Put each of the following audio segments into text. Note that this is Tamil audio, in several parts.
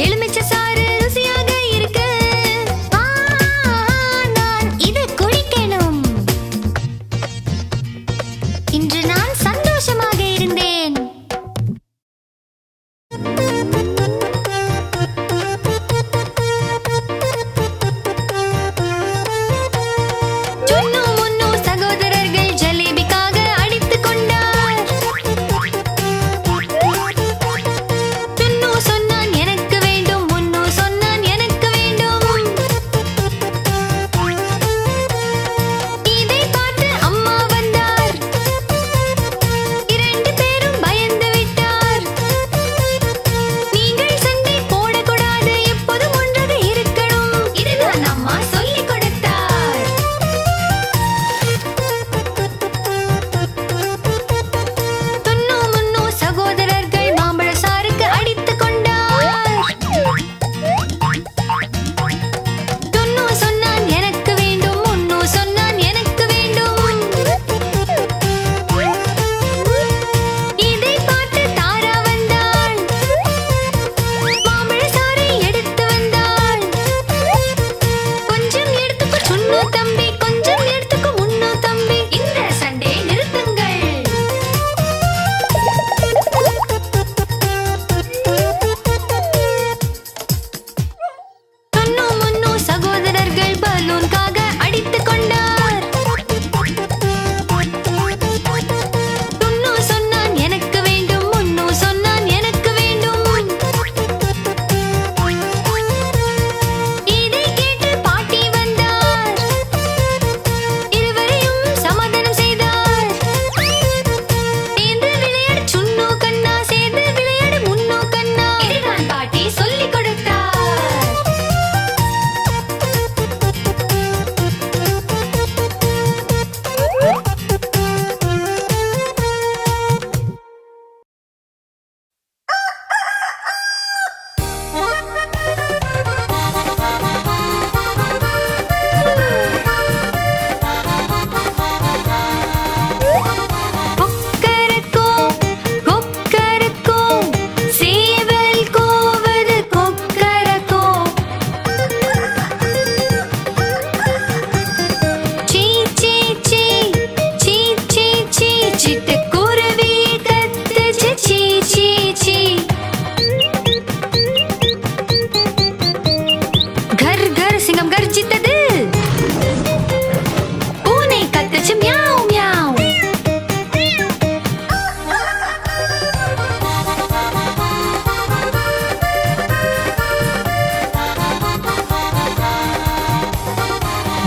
எலுமிச்சை சாறு ருசியாக இருக்கு. நான் இதை குடிக்கணும். இன்று நான் சந்தோஷமாக இருந்தேன்.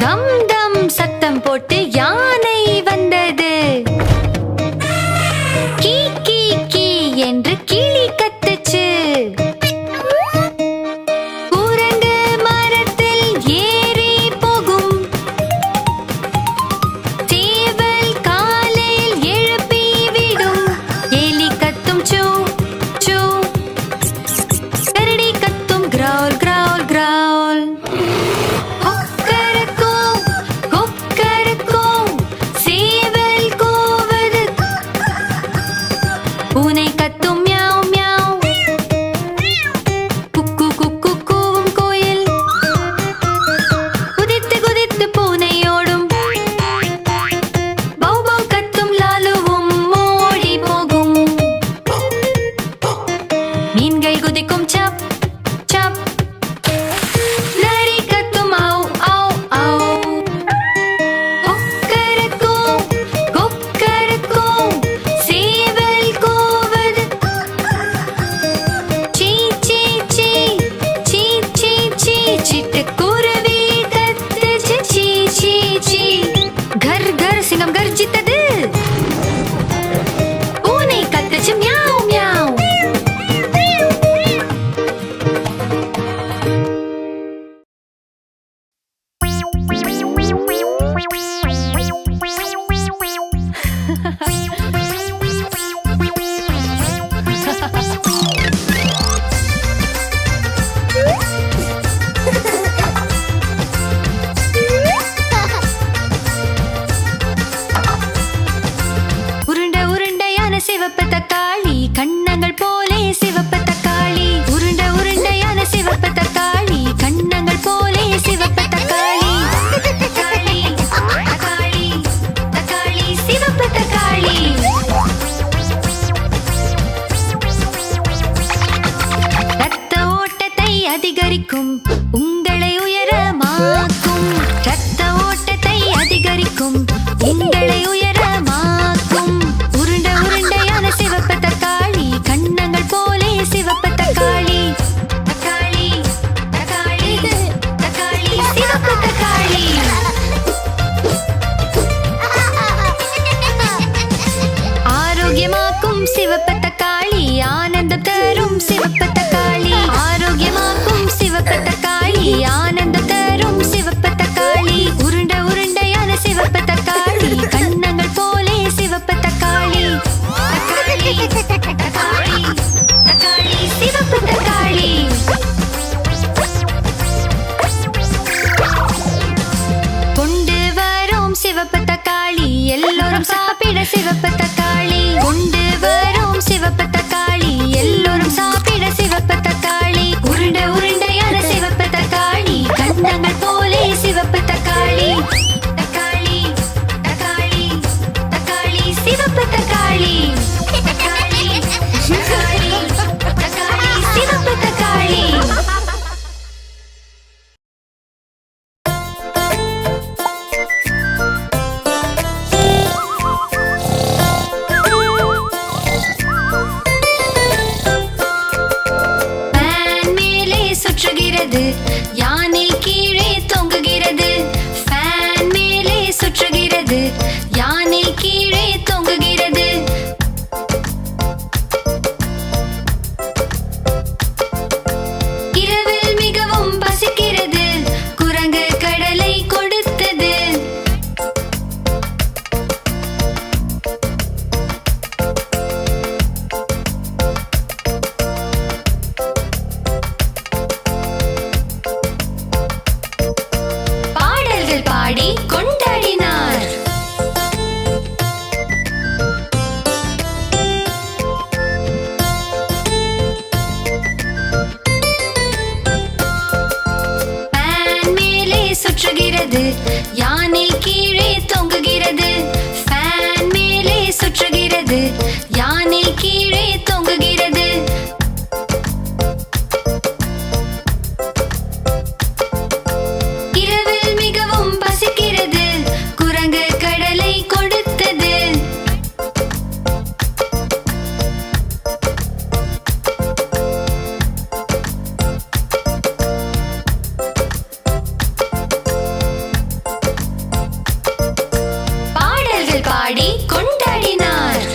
டம் டம் சத்தம் போட்டு யானை வந்தது. கீ கீ கீ என்று கிளி கத்துச்சு. குரங்கு மரத்தில் ஏறி போகும். சேவல் காலையில் எழுப்பி விடும். எலி கத்தும் சூ சூ. கரடி கத்தும் Graul Graul Graul. Kokkarakko Kokkarakko அதிகரிக்கும் உங்களை உயரமாக்கும் ரத்த ஓட்டத்தை அதிகரிக்கும் உங்களை உயரமாக்கும் உருண்டை உருண்டையான சிவப்பு தக்காளி கன்னங்கள் போலே சிவப்பு தக்காளி தக்காளி தக்காளி தக்காளி சிவப்பு தக்காளி ஆரோக்கியமாக்கும் சிவப்பு தக்காளி ஆனந்தம் தரும் சிவப்பு தக்காளி ஆரோக்கியமாக்கும் சிவப்பு தக்காளி ஆனந்தம் தரும் சிவப்பு தக்காளி உருண்டை உருண்டையான சிவப்பு தக்காளி கன்னங்கள் போலே சிவப்பு தக்காளி தக்காளி தக்காளி தக்காளி சிவப்பு தக்காளி கொண்டு வரும் சிவப்பு தக்காளி எல்லோரும் சாப்பிட சிவப்பு தக்காளி கொண்டு வரும் சிவப்பு தக்காளி எல்லோரும் சாப்பிட சிவப்பு தக்காளி உருண்டை உருண்டையான சிவப்பு தக்காளி கன்னங்கள் போலே சிவப்பு தக்காளி தக்காளி தக்காளி தக்காளி சிவப்பு தக்காளி தக்காளி தக்காளி தக்காளி சிவப்பு தக்காளி யானை கீழே தொங்குகிறது ஃபேன் மேலே சுற்றுகிறது யானை கீழே தொங்குகிறது இரவில் மிகவும் பசிக்கிறது குரங்கு கடலை கொடுத்தது பாடி கொண்டாடினார் ஃபேன் மேலே சுற்றுகிறது யானை கீழே தொங்குகிறது ஃபேன் மேலே சுற்றுகிறது யானை கீழே தொங்குகிறது இரவில் மிகவும் பசிக்கிறது குரங்கு கடலை கொடுத்தது பாடல்கள் பாடி கொண்டாடினார்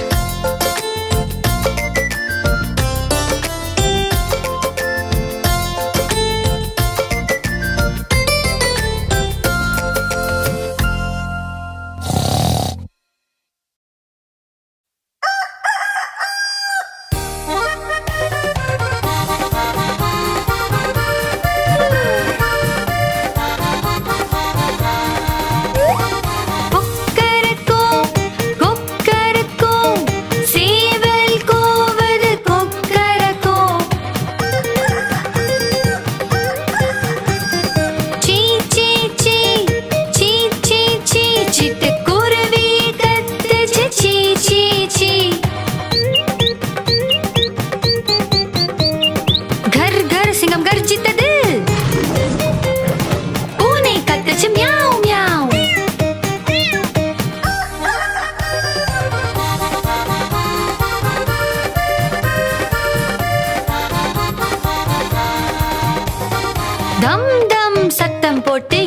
தம் தம் சத்தம் போட்டு